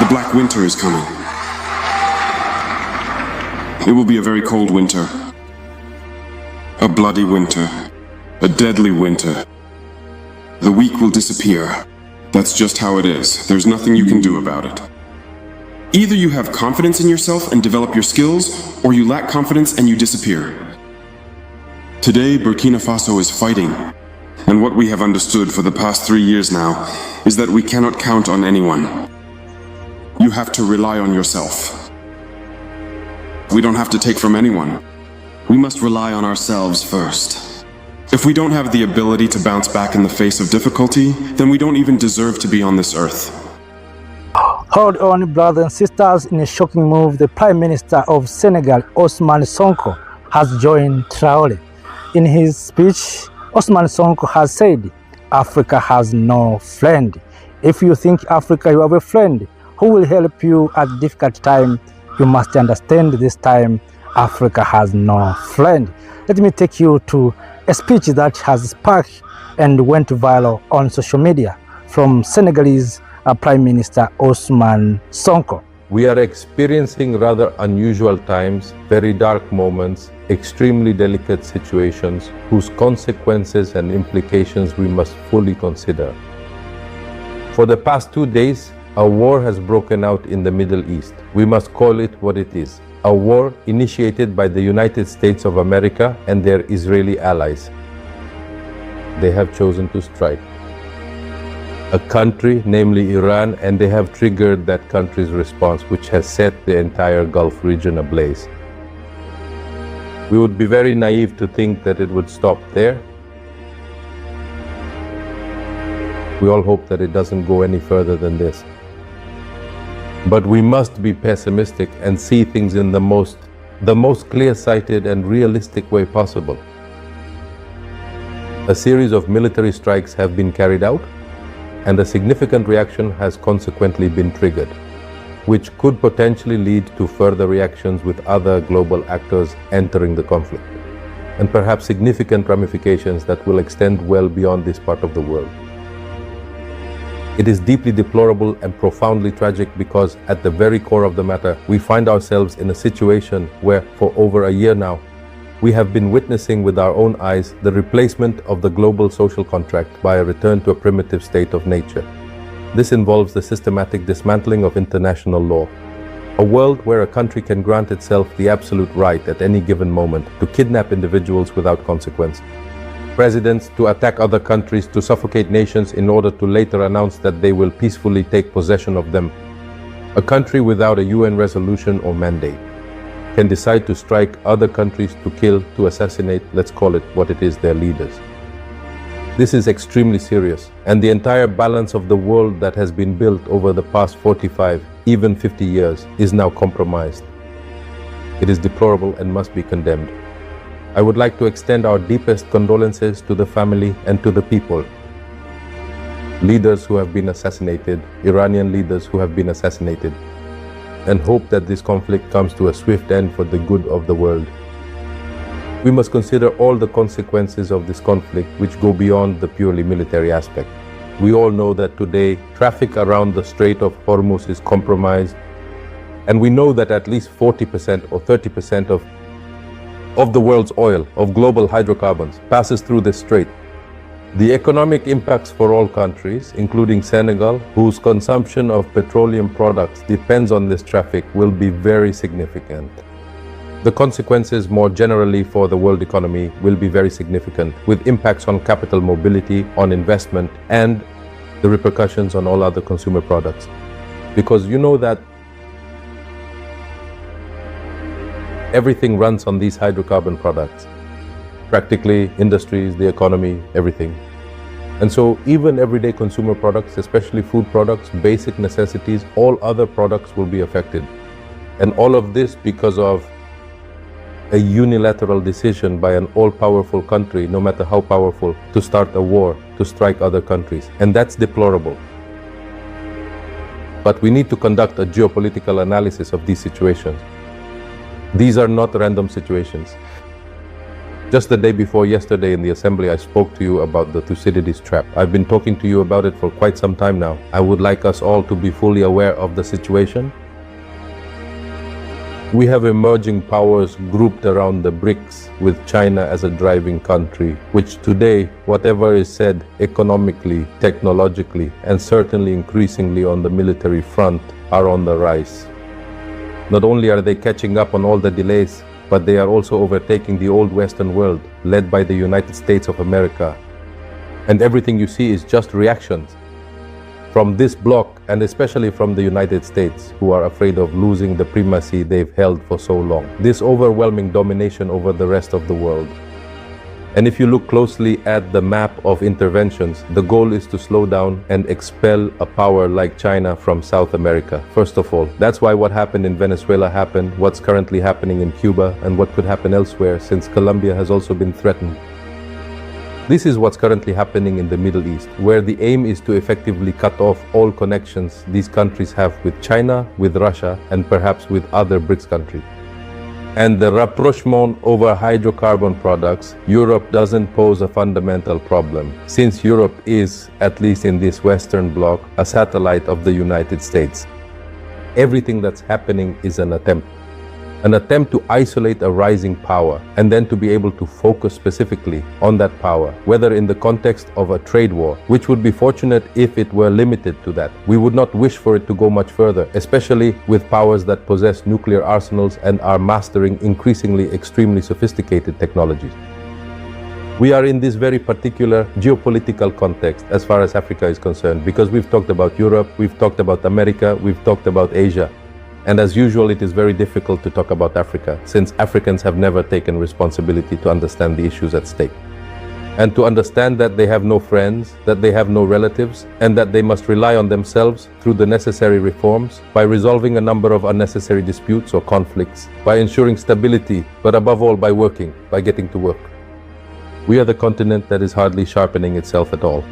The Black Winter is coming. It will be a very cold winter. A bloody winter. A deadly winter. The weak will disappear. That's just how it is. There's nothing you can do about it. Either you have confidence in yourself and develop your skills, or you lack confidence and you disappear. Today, Burkina Faso is fighting. And what we have understood for the past 3 years now is that we cannot count on anyone. You have to rely on yourself. We don't have to take from anyone. We must rely on ourselves first. If we don't have the ability to bounce back in the face of difficulty, then we don't even deserve to be on this earth. Hold on, brothers and sisters. In a shocking move, the Prime Minister of Senegal, Ousmane Sonko, has joined Traore. In his speech, Ousmane Sonko has said, Africa has no friend. If you think Africa you have a friend who will help you at difficult time, you must understand this time Africa has no friend. Let me take you to a speech that has sparked and went viral on social media from Senegalese Prime Minister Ousmane Sonko. We are experiencing rather unusual times, very dark moments, extremely delicate situations whose consequences and implications we must fully consider. For the past 2 days, a war has broken out in the Middle East. We must call it what it is. A war initiated by the United States of America and their Israeli allies. They have chosen to strike a country, namely Iran, and they have triggered that country's response, which has set the entire Gulf region ablaze. We would be very naive to think that it would stop there. We all hope that it doesn't go any further than this. But we must be pessimistic and see things in the most clear-sighted and realistic way possible. A series of military strikes have been carried out, and a significant reaction has consequently been triggered, which could potentially lead to further reactions with other global actors entering the conflict, and perhaps significant ramifications that will extend well beyond this part of the world. It is deeply deplorable and profoundly tragic because at the very core of the matter, we find ourselves in a situation where for over a year now, we have been witnessing with our own eyes the replacement of the global social contract by a return to a primitive state of nature. This involves the systematic dismantling of international law, a world where a country can grant itself the absolute right at any given moment to kidnap individuals without consequence, presidents to attack other countries, to suffocate nations in order to later announce that they will peacefully take possession of them. A country without a UN resolution or mandate can decide to strike other countries, to kill, to assassinate, let's call it what it is, their leaders. This is extremely serious, and the entire balance of the world that has been built over the past 45, even 50 years is now compromised. It is deplorable and must be condemned. I would like to extend our deepest condolences to the family and to the people. Leaders who have been assassinated, Iranian leaders who have been assassinated, and hope that this conflict comes to a swift end for the good of the world. We must consider all the consequences of this conflict which go beyond the purely military aspect. We all know that today traffic around the Strait of Hormuz is compromised, and we know that at least 40% or 30% of the world's oil, of global hydrocarbons, passes through this strait. The economic impacts for all countries, including Senegal, whose consumption of petroleum products depends on this traffic, will be very significant. The consequences more generally for the world economy will be very significant, with impacts on capital mobility, on investment, and the repercussions on all other consumer products. Because you know that everything runs on these hydrocarbon products. Practically, industries, the economy, everything. And so even everyday consumer products, especially food products, basic necessities, all other products will be affected. And all of this because of a unilateral decision by an all-powerful country, no matter how powerful, to start a war, to strike other countries. And that's deplorable. But we need to conduct a geopolitical analysis of these situations. These are not random situations. Just the day before yesterday in the assembly, I spoke to you about the Thucydides trap. I've been talking to you about it for quite some time now. I would like us all to be fully aware of the situation. We have emerging powers grouped around the BRICS, with China as a driving country, which today, whatever is said economically, technologically, and certainly increasingly on the military front, are on the rise. Not only are they catching up on all the delays, but they are also overtaking the old Western world, led by the United States of America. And everything you see is just reactions from this bloc, and especially from the United States, who are afraid of losing the primacy they've held for so long. This overwhelming domination over the rest of the world. And if you look closely at the map of interventions, the goal is to slow down and expel a power like China from South America, first of all. That's why what happened in Venezuela happened, what's currently happening in Cuba, and what could happen elsewhere, since Colombia has also been threatened. This is what's currently happening in the Middle East, where the aim is to effectively cut off all connections these countries have with China, with Russia, and perhaps with other BRICS countries. And the rapprochement over hydrocarbon products, Europe doesn't pose a fundamental problem, since Europe is, at least in this Western bloc, a satellite of the United States. Everything that's happening is an attempt to isolate a rising power, and then to be able to focus specifically on that power, whether in the context of a trade war, which would be fortunate if it were limited to that. We would not wish for it to go much further, especially with powers that possess nuclear arsenals and are mastering increasingly extremely sophisticated technologies. We are in this very particular geopolitical context as far as Africa is concerned, because we've talked about Europe, we've talked about America, we've talked about Asia. And as usual, it is very difficult to talk about Africa, since Africans have never taken responsibility to understand the issues at stake. And to understand that they have no friends, that they have no relatives, and that they must rely on themselves through the necessary reforms, by resolving a number of unnecessary disputes or conflicts, by ensuring stability, but above all by working, by getting to work. We are the continent that is hardly sharpening itself at all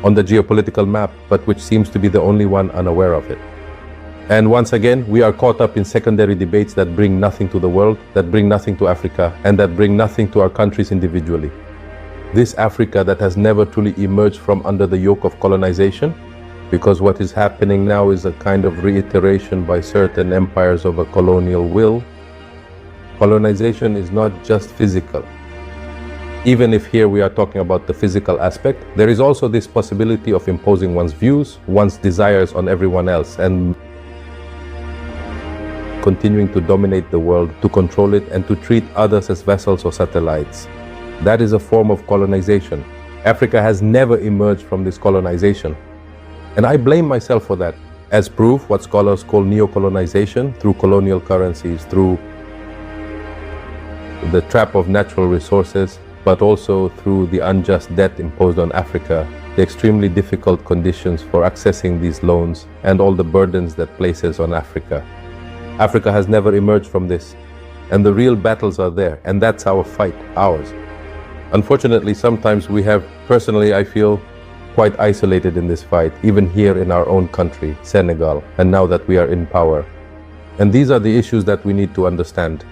on the geopolitical map, but which seems to be the only one unaware of it. And once again, we are caught up in secondary debates that bring nothing to the world, that bring nothing to Africa, and that bring nothing to our countries individually. This Africa that has never truly emerged from under the yoke of colonization, because what is happening now is a kind of reiteration by certain empires of a colonial will. Colonization is not just physical. Even if here we are talking about the physical aspect, there is also this possibility of imposing one's views, one's desires on everyone else, and continuing to dominate the world, to control it, and to treat others as vassals or satellites. That is a form of colonization. Africa has never emerged from this colonization. And I blame myself for that. As proof, what scholars call neo-colonization, through colonial currencies, through the trap of natural resources, but also through the unjust debt imposed on Africa, the extremely difficult conditions for accessing these loans, and all the burdens that places on Africa. Africa has never emerged from this, and the real battles are there, and that's our fight, ours. Unfortunately, sometimes we have, personally, I feel quite isolated in this fight, even here in our own country, Senegal, and now that we are in power. And these are the issues that we need to understand.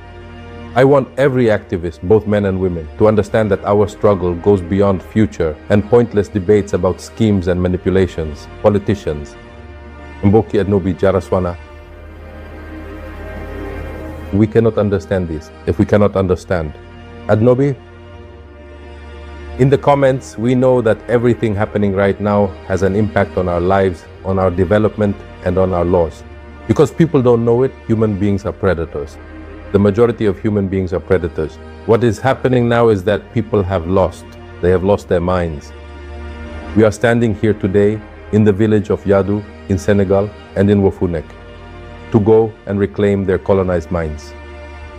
I want every activist, both men and women, to understand that our struggle goes beyond future and pointless debates about schemes and manipulations, politicians. Mboki Adnobi Jaraswana. We cannot understand this if we cannot understand. Adnobi, in the comments, we know that everything happening right now has an impact on our lives, on our development, and on our laws. Because people don't know it, human beings are predators. The majority of human beings are predators. What is happening now is that people have lost. They have lost their minds. We are standing here today in the village of Yadu, in Senegal, and in Wofunek, to go and reclaim their colonized minds.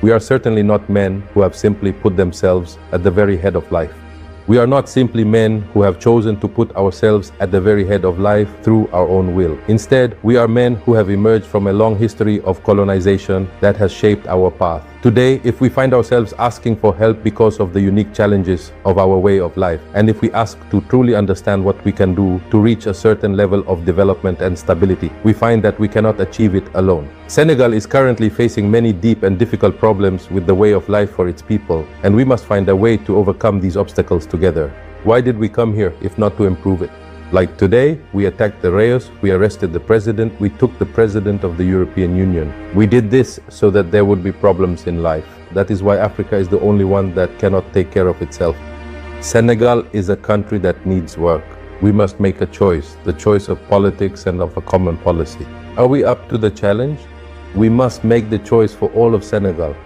We are certainly not men who have simply put themselves at the very head of life. We are not simply men who have chosen to put ourselves at the very head of life through our own will. Instead, we are men who have emerged from a long history of colonization that has shaped our path. Today, if we find ourselves asking for help because of the unique challenges of our way of life, and if we ask to truly understand what we can do to reach a certain level of development and stability, we find that we cannot achieve it alone. Senegal is currently facing many deep and difficult problems with the way of life for its people, and we must find a way to overcome these obstacles together. Why did we come here if not to improve it? Like today, we attacked the Reyes, we arrested the president, we took the president of the European Union. We did this so that there would be problems in life. That is why Africa is the only one that cannot take care of itself. Senegal is a country that needs work. We must make a choice, the choice of politics and of a common policy. Are we up to the challenge? We must make the choice for all of Senegal.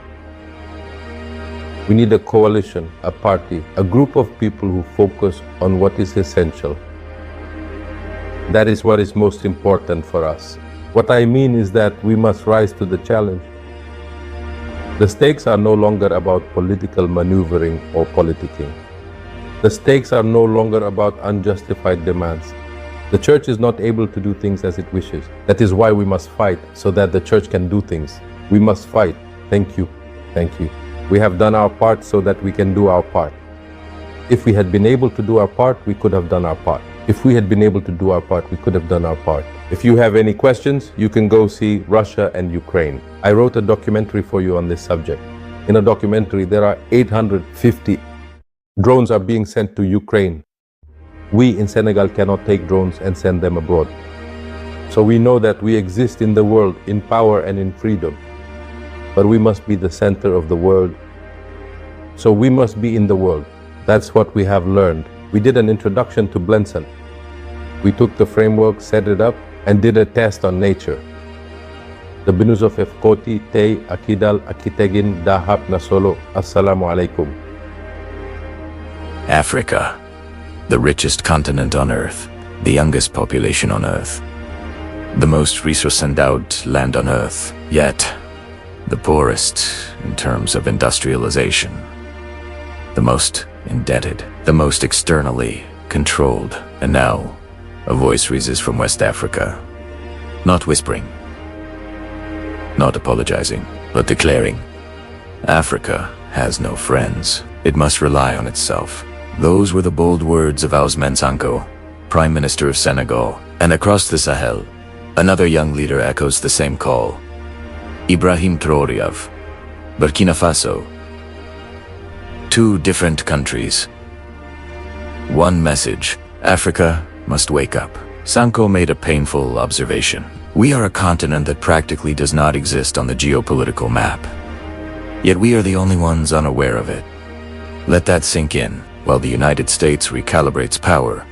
We need a coalition, a party, a group of people who focus on what is essential. That is what is most important for us. What I mean is that we must rise to the challenge. The stakes are no longer about political maneuvering or politicking. The stakes are no longer about unjustified demands. The church is not able to do things as it wishes. That is why we must fight so that the church can do things. We must fight. Thank you. Thank you. We have done our part so that we can do our part. If we had been able to do our part, we could have done our part. If we had been able to do our part, we could have done our part. If you have any questions, you can go see Russia and Ukraine. I wrote a documentary for you on this subject. In a documentary, there are 850 drones are being sent to Ukraine. We in Senegal cannot take drones and send them abroad. So we know that we exist in the world in power and in freedom. But we must be the center of the world. So we must be in the world. That's what we have learned. We did an introduction to Blenson. We took the framework, set it up, and did a test on nature. The Binusof Koti, Tei, Akidal, Akitegin, Dahap, Nasolo, Assalamu alaikum. Africa, the richest continent on Earth, the youngest population on Earth, the most resource-endowed land on Earth, yet the poorest in terms of industrialization, the most indebted, the most externally controlled. And now, a voice rises from West Africa, not whispering, not apologizing, but declaring, Africa has no friends. It must rely on itself. Those were the bold words of Ousmane Sonko, Prime Minister of Senegal. And across the Sahel, another young leader echoes the same call. Ibrahim Traore of Burkina Faso. Two different countries. One message: Africa must wake up. Sonko made a painful observation. We are a continent that practically does not exist on the geopolitical map. Yet we are the only ones unaware of it. Let that sink in. While the United States recalibrates power,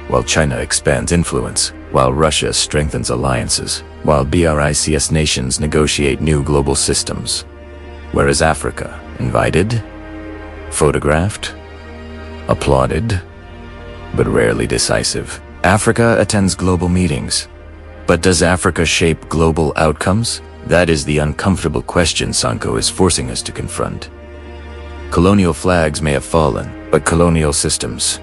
while China expands influence, while Russia strengthens alliances, while BRICS nations negotiate new global systems, whereas Africa, invited, photographed, applauded, but rarely decisive. Africa attends global meetings, but does Africa shape global outcomes? That is the uncomfortable question Sonko is forcing us to confront. Colonial flags may have fallen, but colonial systems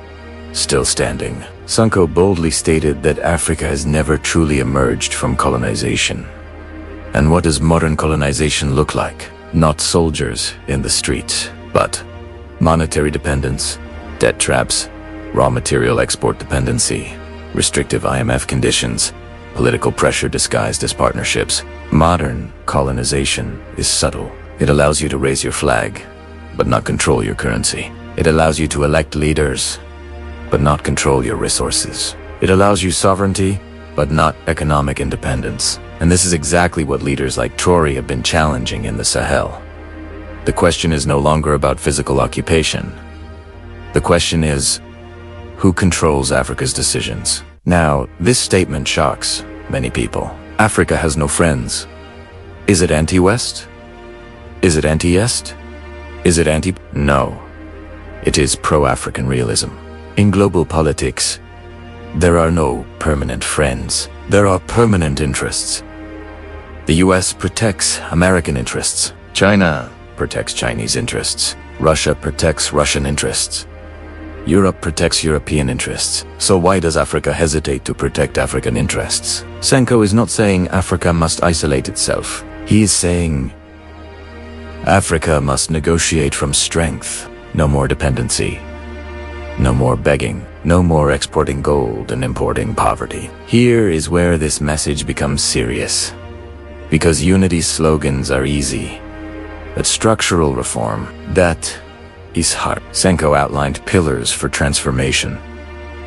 still standing. Sonko boldly stated that Africa has never truly emerged from colonization. And what does modern colonization look like? Not soldiers in the streets, but monetary dependence, debt traps, raw material export dependency, restrictive IMF conditions, political pressure disguised as partnerships. Modern colonization is subtle. It allows you to raise your flag, but not control your currency. It allows you to elect leaders, but not control your resources. It allows you sovereignty, but not economic independence. And this is exactly what leaders like Traore have been challenging in the Sahel. The question is no longer about physical occupation. The question is, who controls Africa's decisions? Now, this statement shocks many people. Africa has no friends. Is it anti-West? Is it anti-Est? Is it anti? No. It is pro-African realism. In global politics, there are no permanent friends. There are permanent interests. The US protects American interests. China protects Chinese interests. Russia protects Russian interests. Europe protects European interests. So why does Africa hesitate to protect African interests? Sonko is not saying Africa must isolate itself. He is saying Africa must negotiate from strength. No more dependency. No more begging. No more exporting gold and importing poverty. Here is where this message becomes serious. Because unity slogans are easy. But structural reform, that is hard. Sonko outlined pillars for transformation.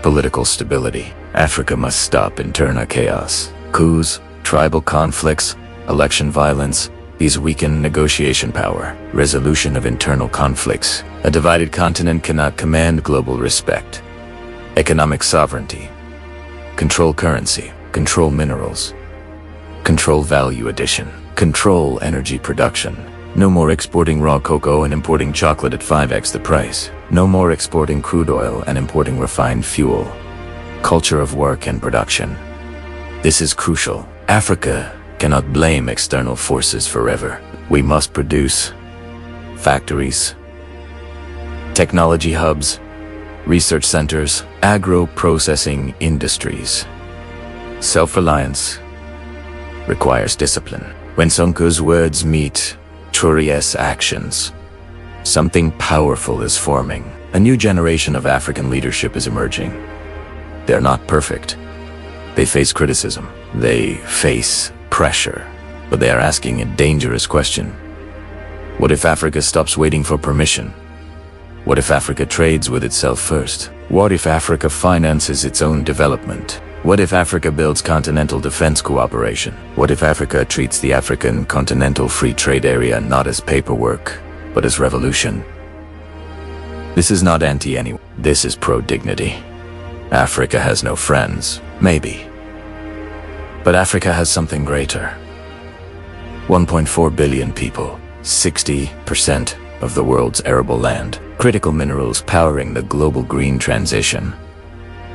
Political stability. Africa must stop internal chaos. Coups, tribal conflicts, election violence, these weaken negotiation power. Resolution of internal conflicts. A divided continent cannot command global respect. Economic sovereignty. Control currency. Control minerals. Control value addition. Control energy production. No more exporting raw cocoa and importing chocolate at 5x the price. No more exporting crude oil and importing refined fuel. Culture of work and production. This is crucial. Africa cannot blame external forces forever. We must produce factories, technology hubs, research centers, agro-processing industries. Self-reliance requires discipline. When Sonko's words meet Traore's actions, something powerful is forming. A new generation of African leadership is emerging. They're not perfect. They face criticism. They face pressure. But they are asking a dangerous question. What if Africa stops waiting for permission? What if Africa trades with itself first? What if Africa finances its own development? What if Africa builds continental defense cooperation? What if Africa treats the African Continental Free Trade Area not as paperwork, but as revolution? This is not anti-anyone. This is pro-dignity. Africa has no friends, maybe. But Africa has something greater. 1.4 billion people, 60% of the world's arable land, critical minerals powering the global green transition,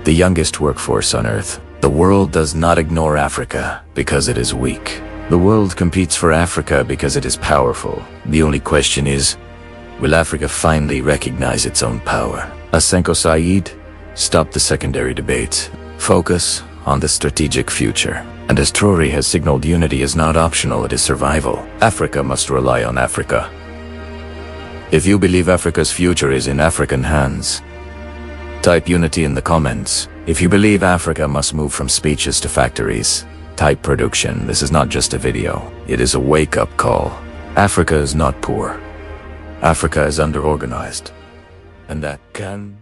the youngest workforce on Earth. The world does not ignore Africa because it is weak. The world competes for Africa because it is powerful. The only question is, will Africa finally recognize its own power? As Sonko Said, stop the secondary debates. Focus on the strategic future. And as Traore has signaled, unity is not optional, it is survival. Africa must rely on Africa. If you believe Africa's future is in African hands, type unity in the comments. If you believe Africa must move from speeches to factories, type production. This is not just a video. It is a wake-up call. Africa is not poor. Africa is under-organized. And that can